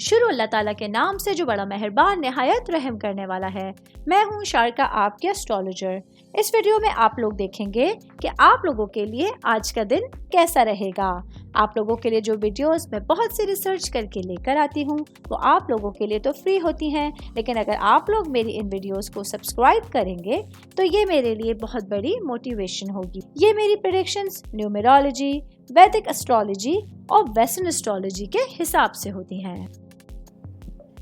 शुरू अल्लाह ताला के नाम से जो बड़ा मेहरबान नहायत रहम करने वाला है। मैं हूँ शारका, आपके एस्ट्रोलॉजर। इस वीडियो में आप लोग देखेंगे कि आप लोगों के लिए आज का दिन कैसा रहेगा। आप लोगों के लिए जो वीडियोस मैं बहुत सी रिसर्च करके लेकर आती हूँ वो आप लोगों के लिए तो फ्री होती हैं, लेकिन अगर आप लोग मेरी इन वीडियोस को सब्सक्राइब करेंगे तो ये मेरे लिए बहुत बड़ी मोटिवेशन होगी। ये मेरी प्रेडिक्शंस न्यूमेरोलॉजी, वैदिक एस्ट्रोलॉजी और वेस्टर्न एस्ट्रोलॉजी के हिसाब से होती हैं।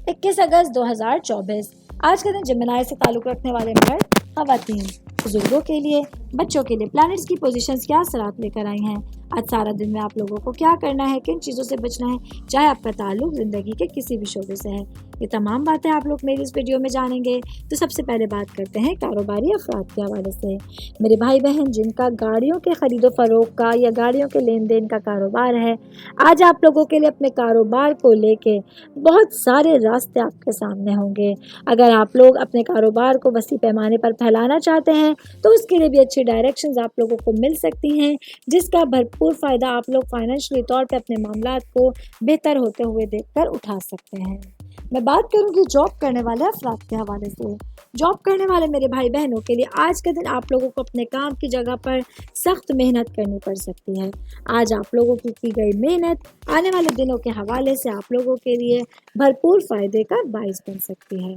21 अगस्त 2024 आज का दिन जिमिनाई से ताल्लुक़ रखने वाले मर्द, ख़वातीन, बुजुर्गों के लिए, बच्चों के लिए प्लैनेट्स की पोजीशंस क्या असरात लेकर आई हैं। आज सारा दिन में आप लोगों को क्या करना है, किन चीज़ों से बचना है, चाहे आपका ताल्लुक ज़िंदगी के किसी भी शोबे से है, ये तमाम बातें आप लोग मेरी इस वीडियो में जानेंगे। तो सबसे पहले बात करते हैं कारोबारी अफराद के हवाले से। मेरे भाई बहन जिनका गाड़ियों के ख़रीदो फ़रोख्त का या गाड़ियों के लेन देन का कारोबार है, आज आप लोगों के लिए अपने कारोबार को लेके बहुत सारे रास्ते आपके सामने होंगे। अगर आप लोग अपने कारोबार को वसी पैमाने पर फैलाना चाहते हैं तो उसके लिए भी अच्छी डायरेक्शंस आप लोगों को मिल सकती हैं, जिसका भरपूर फ़ायदा आप लोग फाइनेंशियली तौर पे अपने मामलात को बेहतर होते हुए देखकर उठा सकते हैं। मैं बात करूंगी जॉब करने वाले अफराद के हवाले से। जॉब करने वाले मेरे भाई बहनों के लिए आज के दिन आप लोगों को अपने काम की जगह पर सख्त मेहनत करनी पड़ सकती है। आज आप लोगों की गई मेहनत आने वाले दिनों के हवाले से आप लोगों के लिए भरपूर फ़ायदे का बाइस बन सकती है।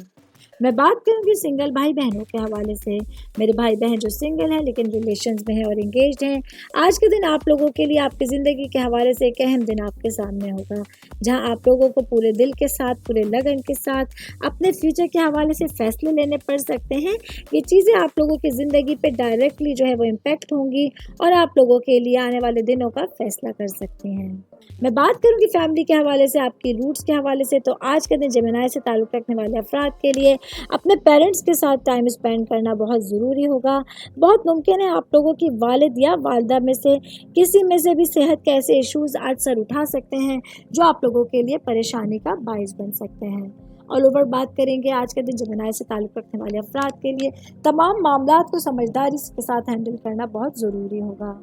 मैं बात करूंगी सिंगल भाई बहनों के हवाले से। मेरे भाई बहन जो सिंगल हैं लेकिन रिलेशंस में हैं और एंगेज्ड हैं, आज के दिन आप लोगों के लिए आपकी ज़िंदगी के हवाले से एक अहम दिन आपके सामने होगा, जहां आप लोगों को पूरे दिल के साथ, पूरे लगन के साथ अपने फ्यूचर के हवाले से फ़ैसले लेने पड़ सकते हैं। ये चीज़ें आप लोगों की ज़िंदगी पर डायरेक्टली जो है वो इम्पेक्ट होंगी और आप लोगों के लिए आने वाले दिनों का फैसला कर सकती हैं। मैं बात करूंगी फैमिली के हवाले से, आपकी रूट्स के हवाले से। तो आज के दिन जिमिनाई से ताल्लुक़ रखने वाले अफराद के लिए अपने पेरेंट्स के साथ टाइम स्पेंड करना बहुत ज़रूरी होगा। बहुत मुमकिन है आप लोगों की वालिद या वालदा में से किसी में से भी सेहत के ऐसे इश्यूज़ आज सर उठा सकते हैं जो आप लोगों के लिए परेशानी का बाइस बन सकते हैं। ऑल ओवर बात करेंगे आज के दिन जिमिनाई से ताल्लुक़ रखने वाले अफराद के लिए तमाम मामलात को समझदारी के साथ हैंडल करना बहुत ज़रूरी होगा।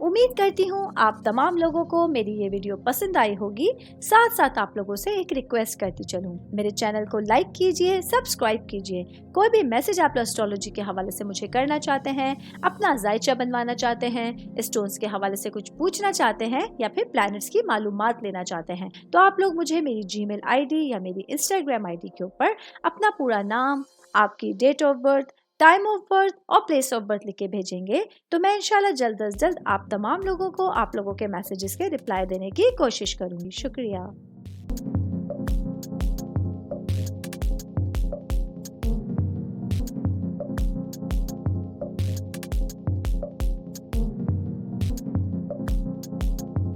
उम्मीद करती हूँ आप तमाम लोगों को मेरी ये वीडियो पसंद आई होगी। साथ साथ आप लोगों से एक रिक्वेस्ट करती चलूँ, मेरे चैनल को लाइक कीजिए, सब्सक्राइब कीजिए। कोई भी मैसेज आप एस्ट्रोलॉजी के हवाले से मुझे करना चाहते हैं, अपना जायचा बनवाना चाहते हैं, स्टोन्स के हवाले से कुछ पूछना चाहते हैं या फिर प्लैनेट्स की मालूमात लेना चाहते हैं, तो आप लोग मुझे मेरी जीमेल आईडी या मेरी इंस्टाग्राम आईडी के ऊपर अपना पूरा नाम, आपकी date of birth, time of birth और प्लेस ऑफ बर्थ लिख के भेजेंगे तो मैं इंशाल्लाह जल्द अज जल्द आप तमाम लोगों को आप लोगों के मैसेजेस के रिप्लाई देने की कोशिश करूंगी। शुक्रिया।